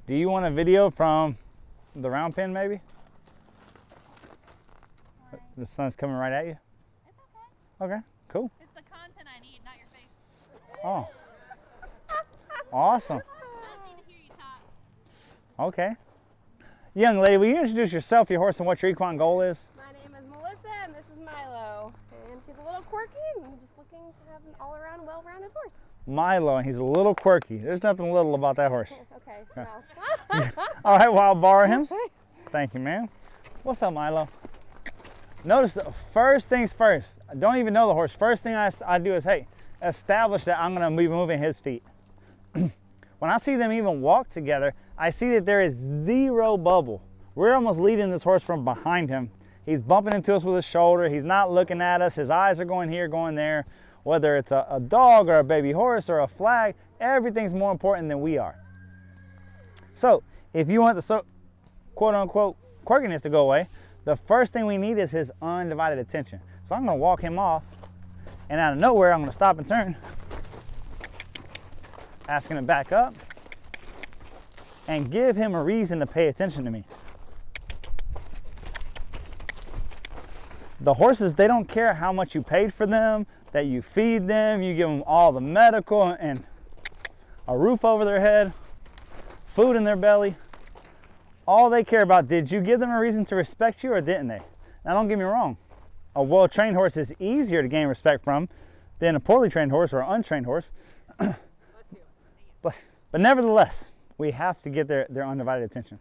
Do you want a video from the round pen, maybe? Why? The sun's coming right at you? It's okay. Okay, cool. It's the content I need, not your face. Oh. Awesome. I just need to hear you talk. Okay. Young lady, will you introduce yourself, your horse, and what your equine goal is? My name is Melissa, and this is Milo. And he's a little quirky, and I'm just looking to have an all-around, well-rounded horse. Milo, and he's a little quirky. There's nothing little about that horse. Okay, well. All right, well, I'll borrow him. Thank you, ma'am. What's up, Milo? Notice, first things first. I don't even know the horse. First thing I do is, hey, establish that I'm going to be moving his feet. When I see them even walk together, I see that there is zero bubble. We're almost leading this horse from behind him. He's bumping into us with his shoulder. He's not looking at us. His eyes are going here, going there. Whether it's a dog or a baby horse or a flag, everything's more important than we are. So if you want the quote unquote quirkiness to go away, the first thing we need is his undivided attention. So I'm going to walk him off, and out of nowhere I'm going to stop and turn, asking him back up, and give him a reason to pay attention to me. The horses, they don't care how much you paid for them, that you feed them, you give them all the medical and a roof over their head, food in their belly. All they care about, did you give them a reason to respect you or didn't they? Now don't get me wrong, a well-trained horse is easier to gain respect from than a poorly trained horse or an untrained horse. But nevertheless, we have to get their undivided attention.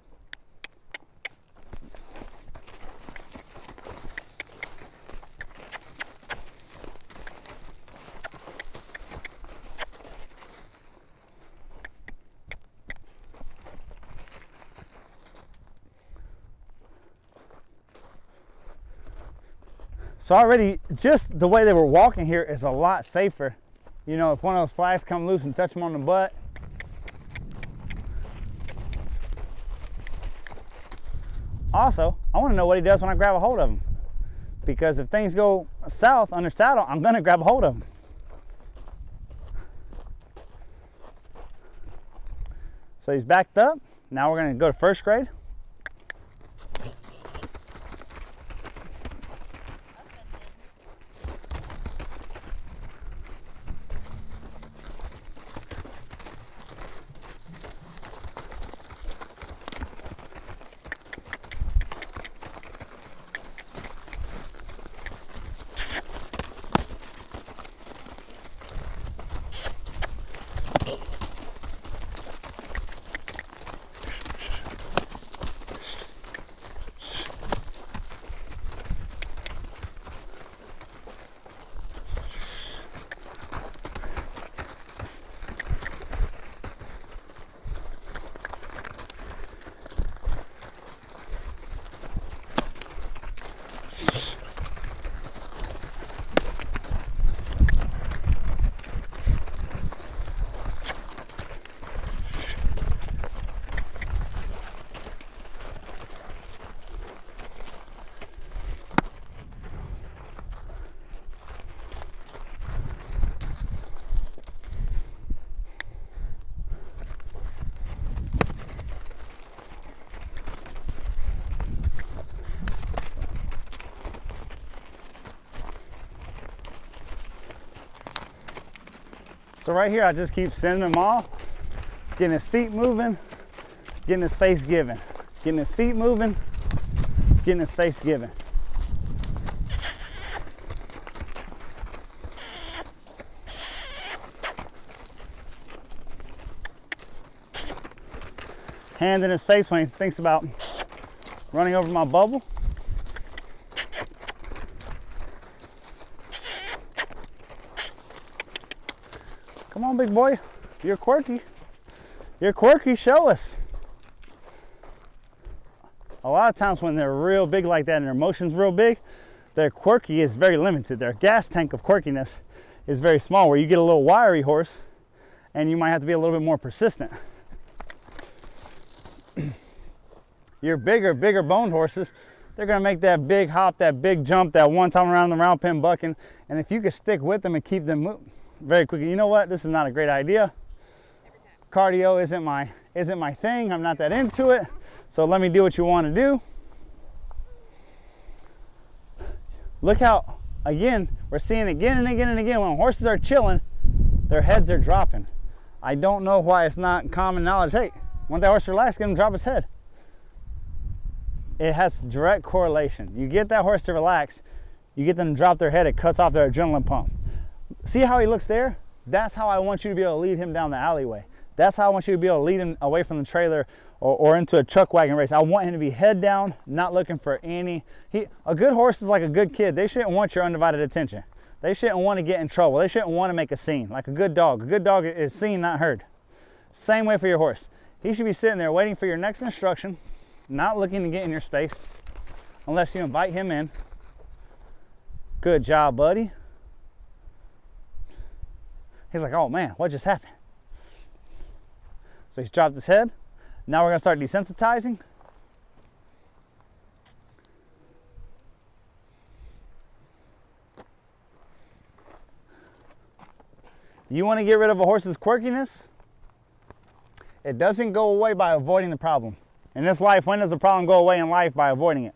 So already, just the way they were walking here is a lot safer. You know, if one of those flags come loose and touch them on the butt. Also, I want to know what he does when I grab a hold of him. Because if things go south under saddle, I'm going to grab a hold of him. So he's backed up. Now we're going to go to first grade. So right here, I just keep sending him off, getting his feet moving, getting his face given, getting his feet moving, getting his face given. Hand in his face when he thinks about running over my bubble. Come on, big boy. You're quirky. You're quirky, show us. A lot of times when they're real big like that and their emotion's real big, their quirky is very limited. Their gas tank of quirkiness is very small, where you get a little wiry horse and you might have to be a little bit more persistent. Your bigger boned horses, they're gonna make that big hop, that big jump, that one time around the round pen bucking. And if you can stick with them and keep them moving very quickly, you know what? This is not a great idea. Cardio isn't my thing. I'm not that into it. So let me do what you want to do. Look how, again, we're seeing again and again and again, when horses are chilling, their heads are dropping. I don't know why it's not common knowledge. Hey, want that horse to relax, get him to drop his head. It has direct correlation. You get that horse to relax, you get them to drop their head, it cuts off their adrenaline pump. See how he looks there? That's how I want you to be able to lead him down the alleyway. That's how I want you to be able to lead him away from the trailer or into a chuck wagon race. I want him to be head down, not looking for any. A good horse is like a good kid. They shouldn't want your undivided attention. They shouldn't want to get in trouble. They shouldn't want to make a scene. Like a good dog. A good dog is seen, not heard. Same way for your horse. He should be sitting there waiting for your next instruction, not looking to get in your space unless you invite him in. Good job, buddy. He's like, oh man, what just happened? So he's dropped his head. Now we're gonna start desensitizing. You want to get rid of a horse's quirkiness? It doesn't go away by avoiding the problem. In this life, when does the problem go away in life? By avoiding it.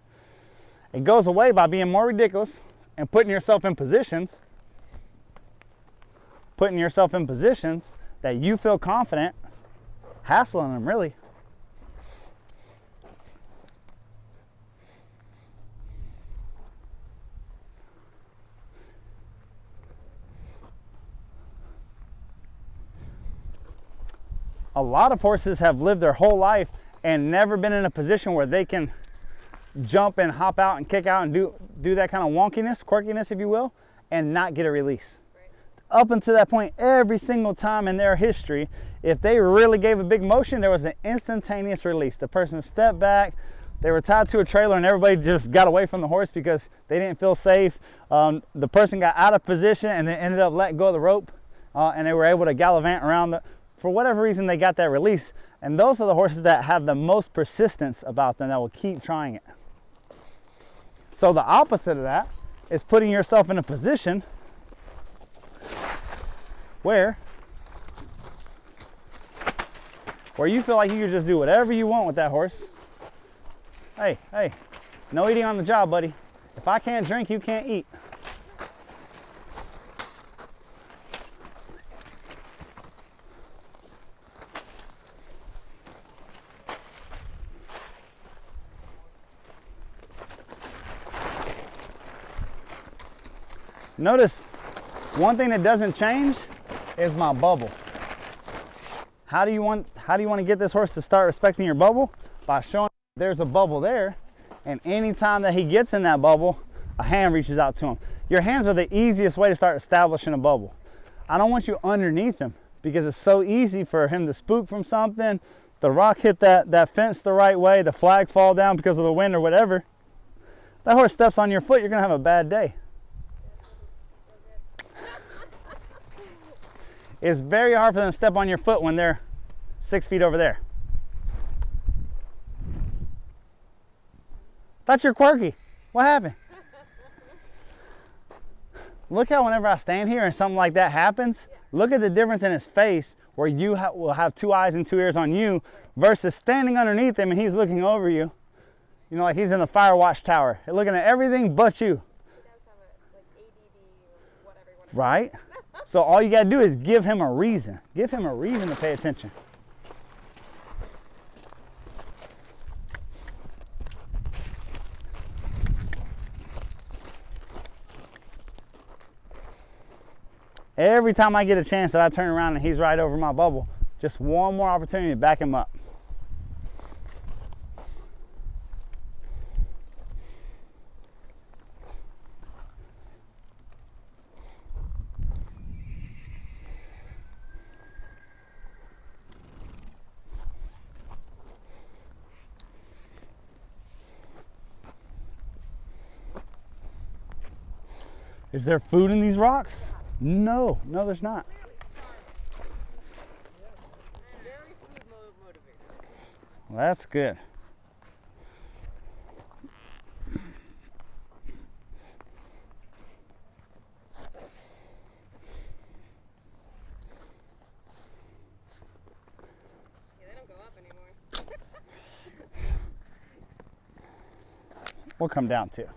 It goes away by being more ridiculous and putting yourself in positions that you feel confident hassling them, really. A lot of horses have lived their whole life and never been in a position where they can jump and hop out and kick out and do that kind of wonkiness, quirkiness, if you will, and not get a release. Right. Up until that point, every single time in their history, if they really gave a big motion, there was an instantaneous release. The person stepped back, they were tied to a trailer, and everybody just got away from the horse because they didn't feel safe. The person got out of position and then ended up letting go of the rope, and they were able to gallivant around for whatever reason they got that release. And those are the horses that have the most persistence about them, that will keep trying it. So the opposite of that is putting yourself in a position where you feel like you can just do whatever you want with that horse. Hey, no eating on the job, buddy. If I can't drink, you can't eat. Notice, one thing that doesn't change is my bubble. How do you want to get this horse to start respecting your bubble? By showing there's a bubble there, and anytime that he gets in that bubble, a hand reaches out to him. Your hands are the easiest way to start establishing a bubble. I don't want you underneath him because it's so easy for him to spook from something, the rock hit that fence the right way, the flag fall down because of the wind or whatever. That horse steps on your foot, you're gonna have a bad day. It's very hard for them to step on your foot when they're 6 feet over there. Thought you're quirky. What happened? Look how whenever I stand here and something like that happens, look at the difference in his face where you will have 2 eyes and 2 ears on you versus standing underneath him and he's looking over you. You know, like he's in the fire watch tower. He's looking at everything but you. He does have a, like, ADD or whatever you want to Right? So all you gotta do is give him a reason. Give him a reason to pay attention. Every time I get a chance that I turn around and he's right over my bubble, just one more opportunity to back him up. Is there food in these rocks? No, there's not. Well, that's good. will come down to.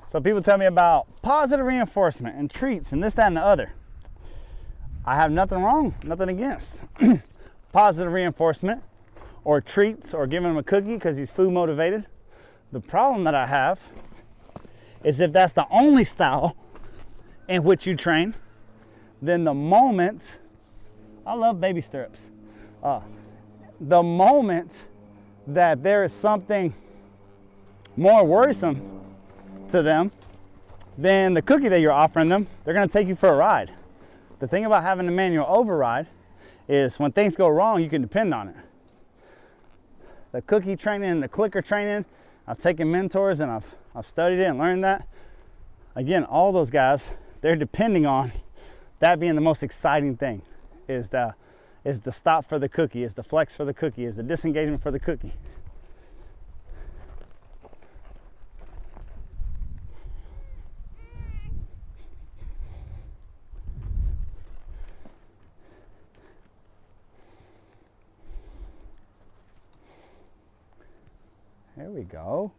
So people tell me about positive reinforcement and treats and this, that, and the other. I have nothing wrong, nothing against positive reinforcement or treats or giving him a cookie because he's food motivated. The problem that I have is if that's the only style in which you train, then the moment, I love baby stirrups, the moment that there is something more worrisome to them than the cookie that you're offering them, they're going to take you for a ride. The thing about having a manual override is when things go wrong, you can depend on it. The cookie training, the clicker training, I've taken mentors and I've studied it and learned that. Again, all those guys, they're depending on that being the most exciting thing, is the stop for the cookie, is the flex for the cookie, is the disengagement for the cookie. There we go.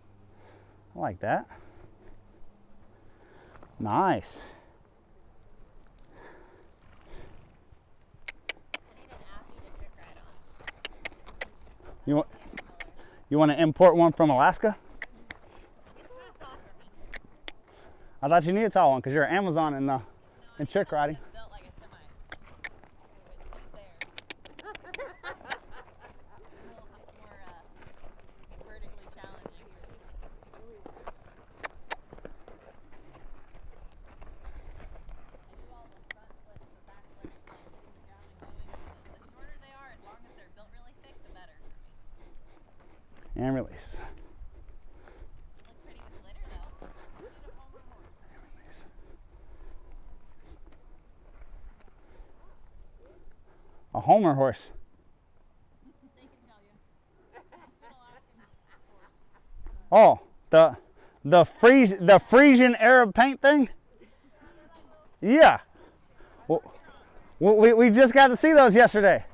I like that. Nice. You want to import one from Alaska? I thought you needed a tall one because you're Amazon and trick riding. And release. Looks pretty with glitter though. Release. A Homer horse. They can tell you. Oh, the Frisian Arab paint thing? Yeah. Well, we just got to see those yesterday.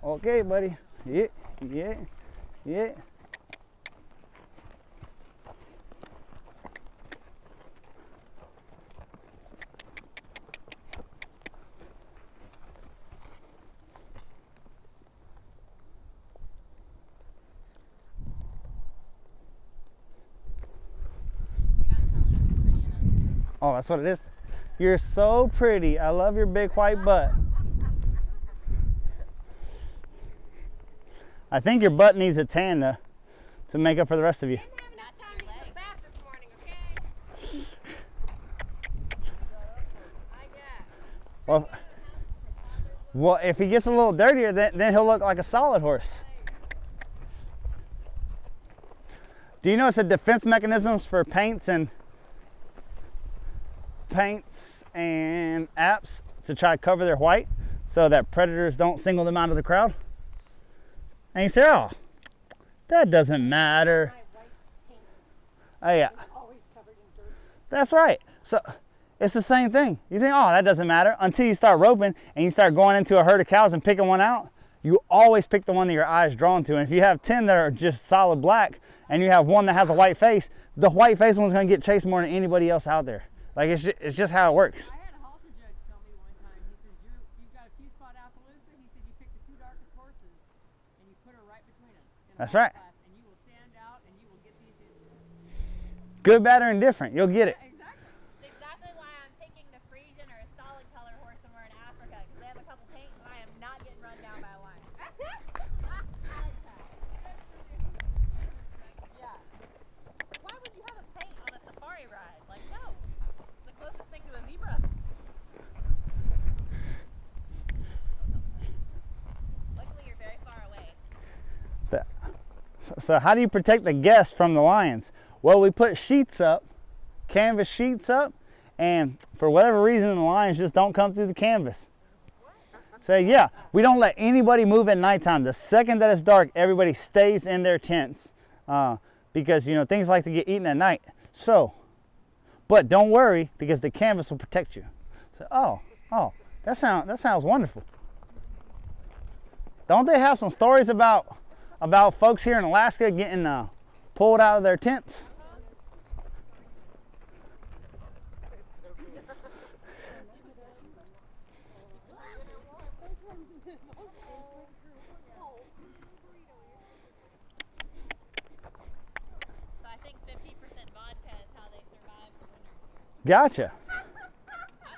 Okay, buddy. Yeah. Oh, that's what it is. You're so pretty. I love your big white butt. I think your butt needs a tan to make up for the rest of you. Well, if he gets a little dirtier, then he'll look like a solid horse. Do you know it's a defense mechanisms for paints and apps to try to cover their white so that predators don't single them out of the crowd? And you say, oh, that doesn't matter. Oh yeah. That's right. So it's the same thing. You think, oh, that doesn't matter until you start roping and you start going into a herd of cows and picking one out. You always pick the one that your eye is drawn to. And if you have 10 that are just solid black and you have one that has a white face, the white face one's going to get chased more than anybody else out there. Like it's just how it works. I had a halter judge tell me one time, he says, you've got a few spot Appaloosa. He said, you pick the two darkest horses and you put her right between them. That's right. Class, and you will stand out and you will get the attention. Good, bad, or indifferent. You'll get it. Yeah, exactly. It's exactly why I'm picking the Frisian or a solid color horse somewhere in Africa, because they have a couple paints and I am not getting run down by a lion. Yeah. Why would you have a paint on a safari ride? Like, no. It's the closest thing to a zebra. Luckily, you're very far away. So how do you protect the guests from the lions? Well, we put sheets up, canvas sheets up, and for whatever reason, the lions just don't come through the canvas. So yeah, we don't let anybody move at nighttime. The second that it's dark, everybody stays in their tents because, you know, things like to get eaten at night. So, but don't worry, because the canvas will protect you. So, oh, that sounds wonderful. Don't they have some stories about folks here in Alaska getting pulled out of their tents? So I think 50% vodka is how they survive the winter. Gotcha. I'm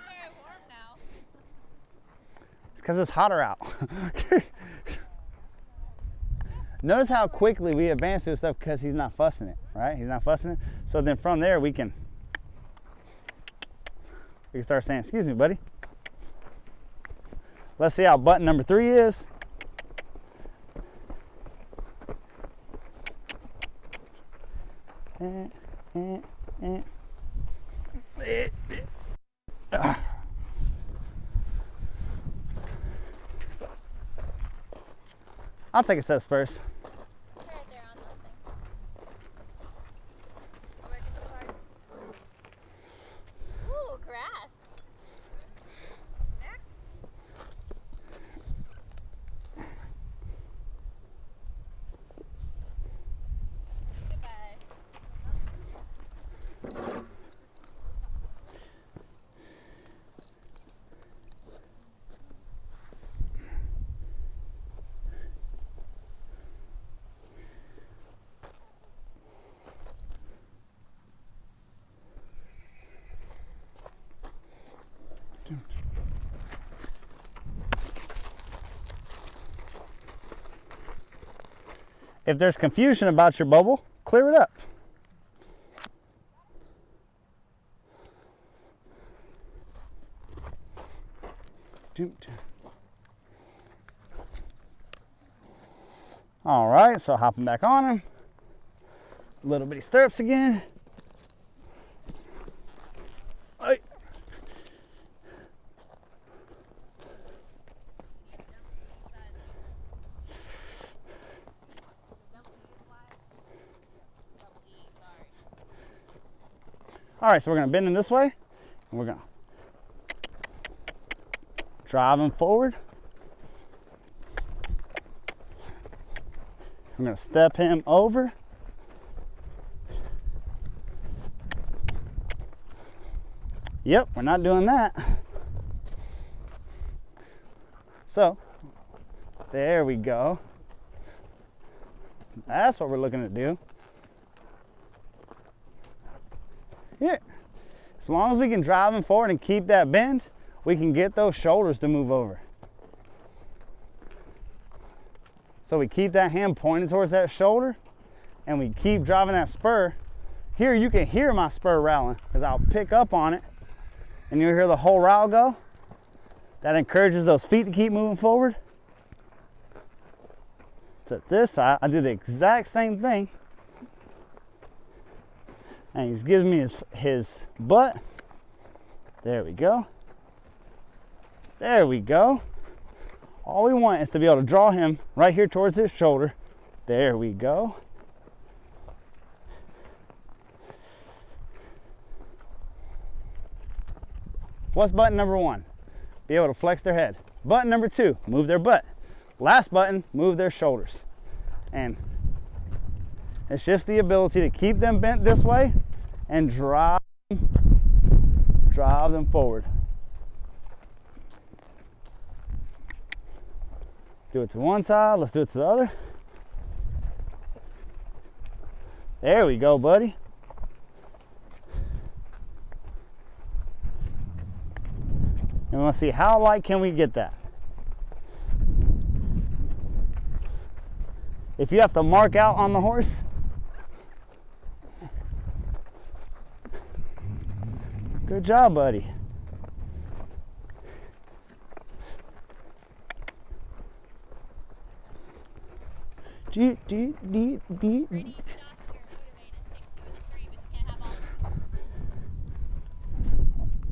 very warm now. It's because it's hotter out. Notice how quickly we advance through stuff because he's not fussing it, right? He's not fussing it. So then from there we can start saying, excuse me, buddy. Let's see how button number 3 is. I'll take a set of spurs. They're right there on the thing. Oh, where gets the card? Ooh, grass. Next. Goodbye. If there's confusion about your bubble, clear it up. All right, so hopping back on him. Little bitty stirrups again. Ay. All right, so we're gonna bend him this way, and we're gonna drive him forward. I'm gonna step him over. Yep, we're not doing that. So, there we go. That's what we're looking to do. Yeah, as long as we can drive him forward and keep that bend, we can get those shoulders to move over. So we keep that hand pointed towards that shoulder and we keep driving that spur. Here you can hear my spur rattling because I'll pick up on it and you'll hear the whole rowel go. That encourages those feet to keep moving forward. To this side, I do the exact same thing. And he gives me his butt. There we go. There we go. All we want is to be able to draw him right here towards his shoulder. There we go. What's button number 1? Be able to flex their head. Button number 2, move their butt. Last button, move their shoulders. And it's just the ability to keep them bent this way and drive them forward. Do it to one side, let's do it to the other. There we go, buddy. And we want to see how light can we get that. If you have to mark out on the horse, good job, buddy.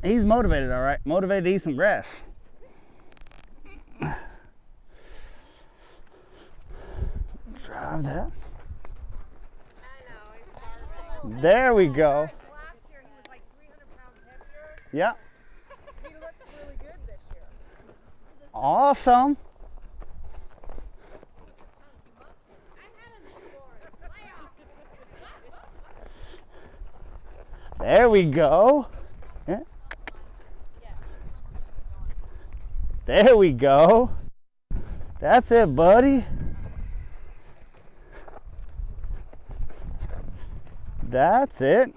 He's motivated, all right. Motivated to eat some grass. Drive that. I know, There we go. Last year he was like 300 pounds heavier. Yeah. He looks really good this year. Awesome. There we go. Yeah. There we go. That's it, buddy. That's it.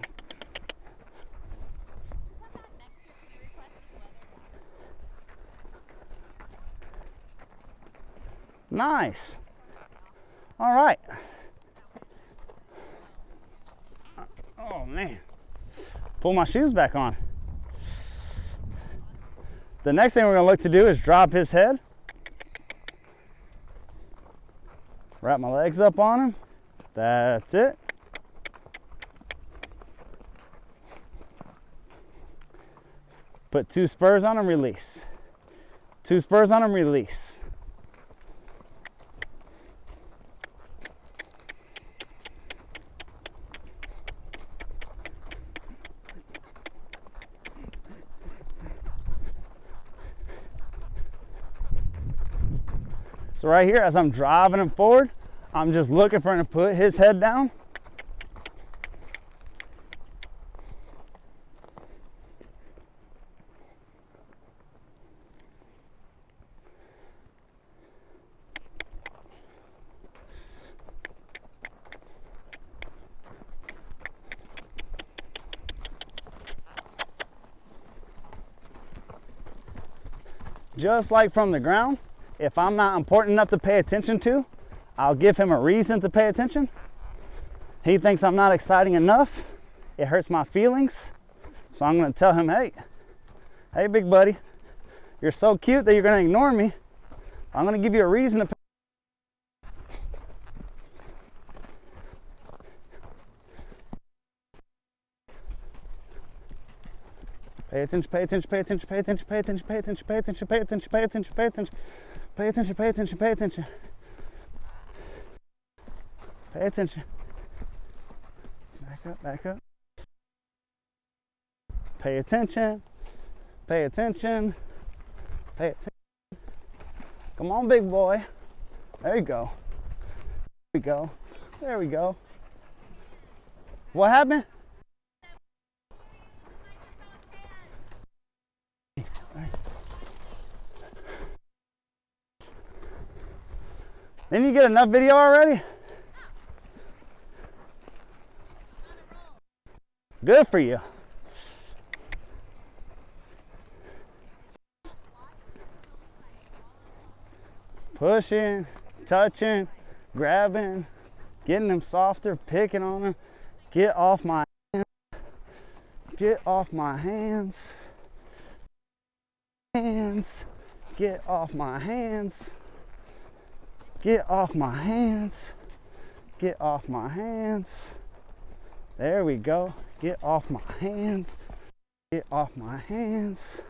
Nice. All right. Oh man. Pull my shoes back on. The next thing we're going to look to do is drop his head. Wrap my legs up on him. That's it. Put 2 spurs on him, release. 2 spurs on him, release. So right here, as I'm driving him forward, I'm just looking for him to put his head down. Just like from the ground, if I'm not important enough to pay attention to, I'll give him a reason to pay attention. He thinks I'm not exciting enough. It hurts my feelings. So I'm going to tell him, hey, big buddy, you're so cute that you're going to ignore me. I'm going to give you a reason to pay attention, pay attention, pay attention, pay attention, pay attention, pay attention, pay attention, pay attention, pay attention, pay attention, pay attention, pay attention, pay attention. Pay attention. Back up, back up. Pay attention. Pay attention. Pay attention. Come on, big boy. There you go. There we go. There we go. What happened? Didn't you get enough video already? Good for you. Pushing, touching, grabbing, getting them softer, picking on them. Get off my hands. Get off my hands. Hands. Get off my hands. Get off my hands. Get off my hands. There we go. Get off my hands. Get off my hands.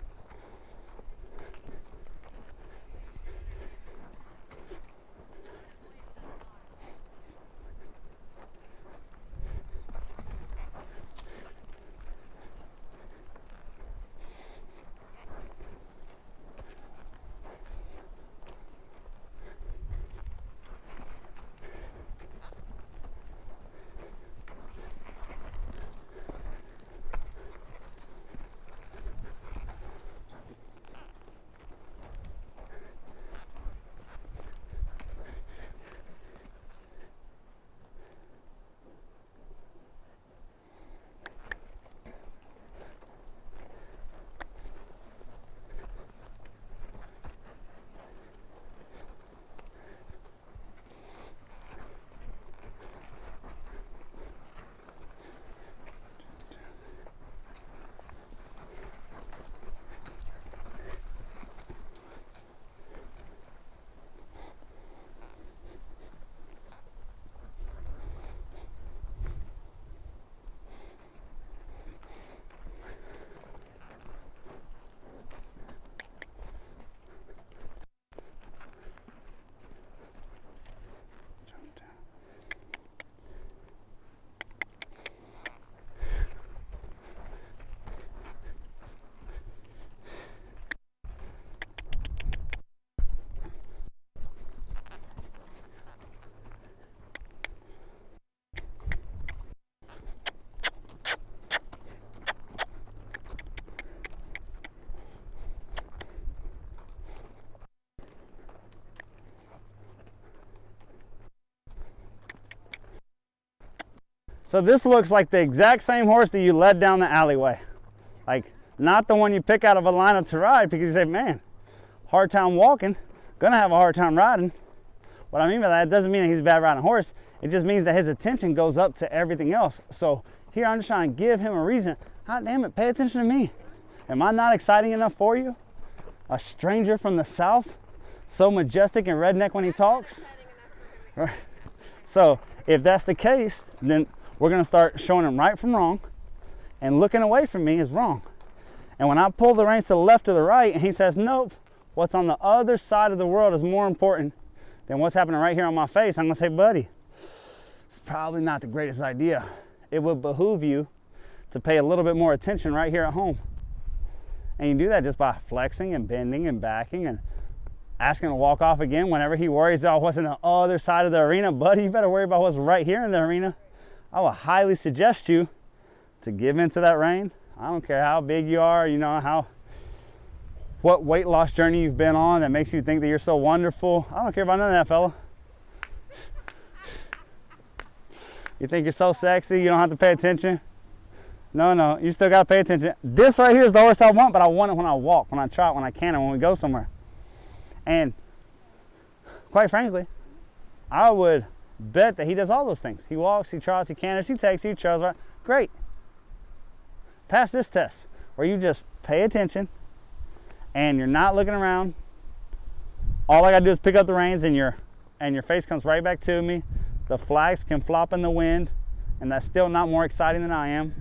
So this looks like the exact same horse that you led down the alleyway. Like, not the one you pick out of a lineup to ride because you say, man, hard time walking, gonna have a hard time riding. What I mean by that, it doesn't mean that he's a bad riding horse. It just means that his attention goes up to everything else. So here I'm just trying to give him a reason. God damn it, pay attention to me. Am I not exciting enough for you? A stranger from the South, so majestic and redneck when he talks. Right. So if that's the case, then we're gonna start showing him right from wrong, and looking away from me is wrong. And when I pull the reins to the left or the right and he says, nope, what's on the other side of the world is more important than what's happening right here on my face, I'm gonna say, buddy, it's probably not the greatest idea. It would behoove you to pay a little bit more attention right here at home. And you do that just by flexing and bending and backing and asking to walk off again whenever he worries about what's on the other side of the arena. Buddy, you better worry about what's right here in the arena. I would highly suggest you to give into that rein. I don't care how big you are, you know, what weight loss journey you've been on that makes you think that you're so wonderful. I don't care about none of that, fella. You think you're so sexy, you don't have to pay attention? No, you still gotta pay attention. This right here is the horse I want, but I want it when I walk, when I trot, when I can, and when we go somewhere. And quite frankly, I would bet that he does all those things. He walks, he trots, he canters, he takes, he trots, right? Great. Pass this test where you just pay attention and you're not looking around. All I gotta do is pick up the reins and your face comes right back to me. The flags can flop in the wind, and that's still not more exciting than I am.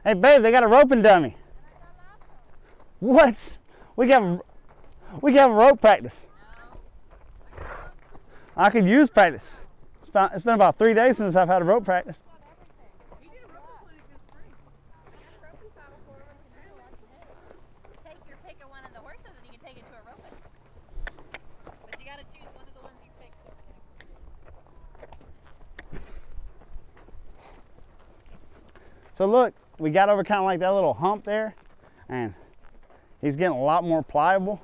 Hey babe, they got a roping dummy. What? We got rope practice. I could use practice. It's been about 3 days since I've had a rope practice. We did a roping clinic this spring. Take your pick of one of the horses and you can take it to a roping. But you gotta choose one of the ones you picked. So look, we got over kind of like that little hump there, and he's getting a lot more pliable.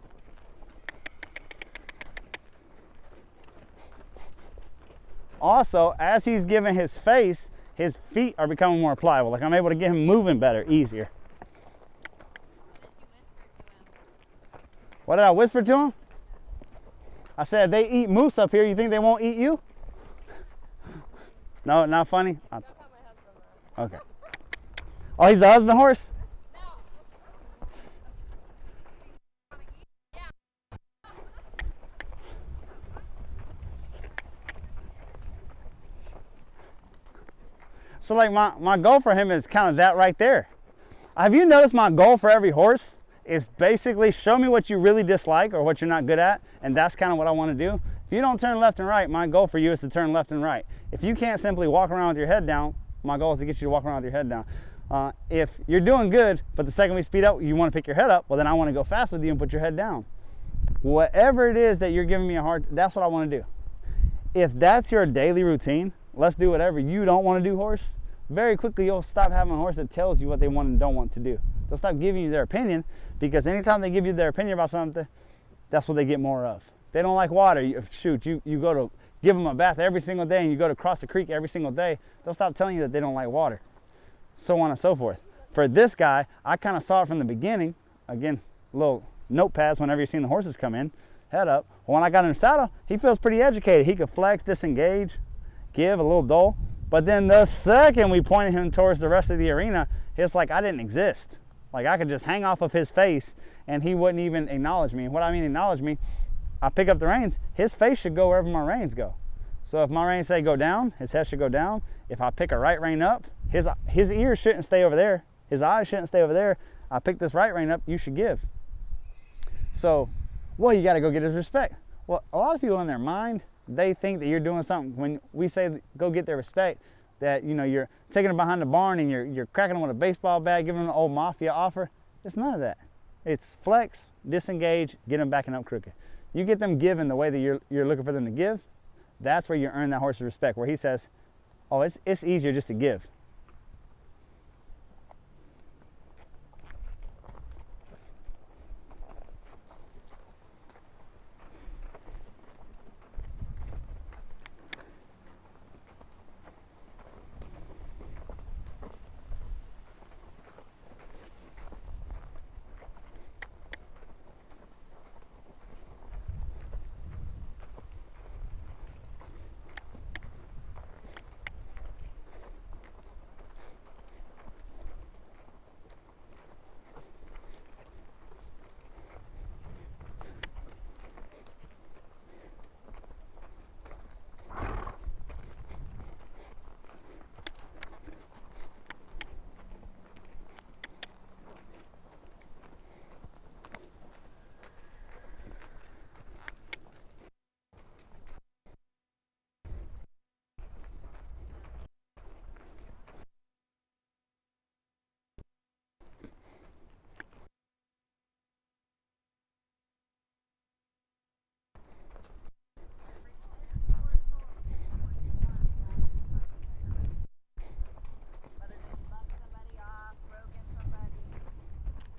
Also, as he's giving his face, his feet are becoming more pliable. Like I'm able to get him moving better, easier. What did I whisper to him? I said, they eat moose up here. You think they won't eat you? No, not funny? Okay. Oh, he's the husband horse? So like my goal for him is kind of that right there. Have you noticed my goal for every horse is basically show me what you really dislike or what you're not good at, and that's kind of what I want to do. If you don't turn left and right, my goal for you is to turn left and right. If you can't simply walk around with your head down, my goal is to get you to walk around with your head down. If you're doing good, but the second we speed up, you want to pick your head up, well then I want to go fast with you and put your head down. Whatever it is that you're giving me a hard, that's what I want to do. If that's your daily routine, let's do whatever you don't want to do, horse. Very quickly you'll stop having a horse that tells you what they want and don't want to do. They'll stop giving you their opinion, because anytime they give you their opinion about something, that's what they get more of. They don't like water. You go to give them a bath every single day and you go to cross the creek every single day, they'll stop telling you that they don't like water. So on and so forth. For this guy, I kind of saw it from the beginning. Again, little notepads whenever you're seeing the horses come in, head up. When I got in the saddle, he feels pretty educated. He could flex, disengage, give a little dull. But then the second we pointed him towards the rest of the arena, it's like I didn't exist. Like I could just hang off of his face and he wouldn't even acknowledge me. And what I mean acknowledge me, I pick up the reins, his face should go wherever my reins go. So if my reins say go down, his head should go down. If I pick a right rein up, his ears shouldn't stay over there. His eyes shouldn't stay over there. I pick this right rein up, you should give. So, well, you gotta go get his respect. Well, a lot of people in their mind, they think that you're doing something. When we say go get their respect, that you're taking them behind the barn and you're cracking them with a baseball bat, giving them an old mafia offer. It's none of that. It's flex, disengage, get them backing up crooked. You get them giving the way that you're looking for them to give, that's where you earn that horse's respect, where he says, oh, it's easier just to give.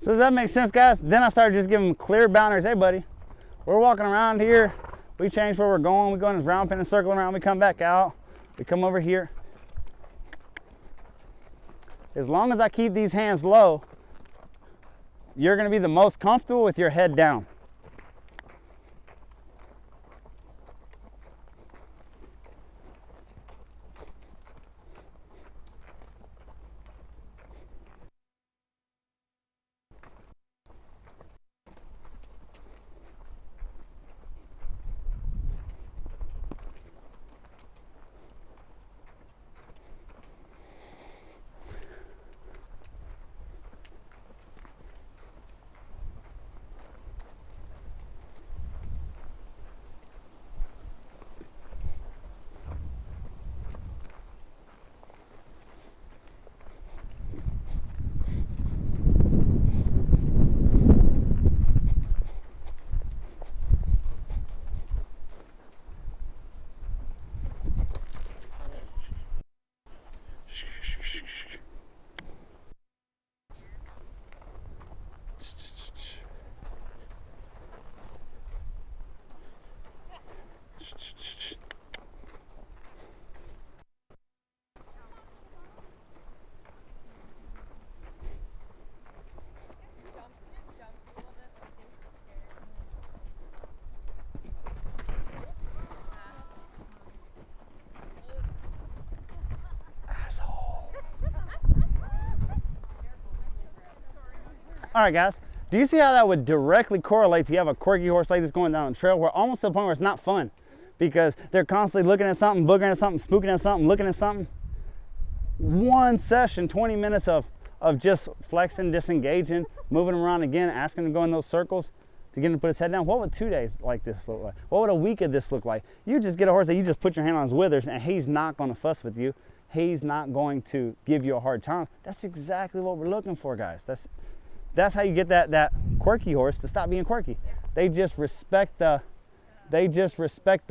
So does that make sense, guys? Then I started just giving them clear boundaries. Hey, buddy, we're walking around here. We change where we're going. We go in this round pen and circle around. We come back out. We come over here. As long as I keep these hands low, you're going to be the most comfortable with your head down. All right, guys, do you see how that would directly correlate to you have a quirky horse like this going down the trail, where almost to the point where it's not fun because they're constantly looking at something, boogering at something, spooking at something, looking at something? one session, 20 minutes of just flexing, disengaging, moving him around again, asking him to go in those circles to get him to put his head down. What would 2 days like this look like? What would a week of this look like? You just get a horse that you just put your hand on his withers and he's not going to fuss with you. He's not going to give you a hard time. That's exactly what we're looking for, guys. That's how you get that quirky horse to stop being quirky. They just respect the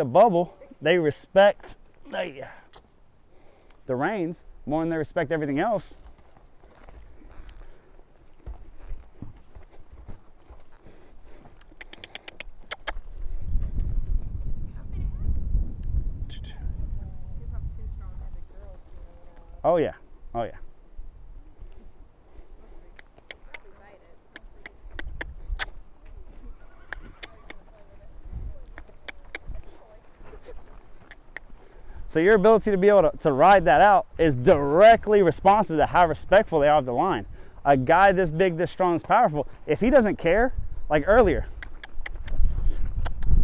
bubble. They respect the reins more than they respect everything else. Oh yeah, oh yeah. So your ability to be able to ride that out is directly responsive to how respectful they are of the line. A guy this big, this strong, this powerful, if he doesn't care, like earlier,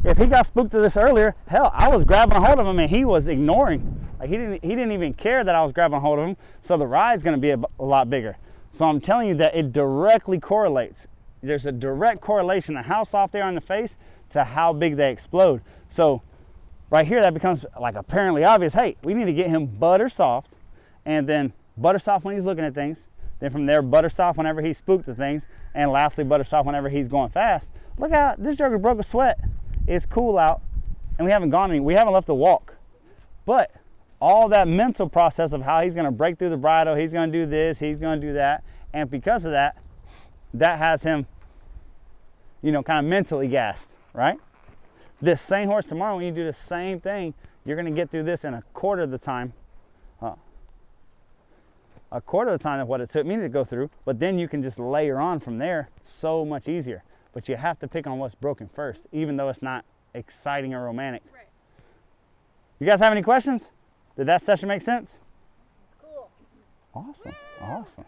if he got spooked to this earlier, hell, I was grabbing a hold of him and he was ignoring. Like he didn't even care that I was grabbing a hold of him. So the ride's gonna be a lot bigger. So I'm telling you that it directly correlates. There's a direct correlation of how soft they are in the face to how big they explode. So right here, that becomes like apparently obvious. Hey, we need to get him butter soft, and then butter soft when he's looking at things. Then from there, butter soft whenever he's spooked at things, and lastly, butter soft whenever he's going fast. Look out! This joker broke a sweat. It's cool out, and we haven't left the walk. But all that mental process of how he's going to break through the bridle, he's going to do this, he's going to do that, and because of that, that has him, kind of mentally gassed, right? This same horse tomorrow, when you do the same thing, you're going to get through this in a quarter of the time. A quarter of the time of what it took me to go through, but then you can just layer on from there so much easier. But you have to pick on what's broken first, even though it's not exciting or romantic. Right. You guys have any questions? Did that session make sense? It's cool. Awesome, awesome.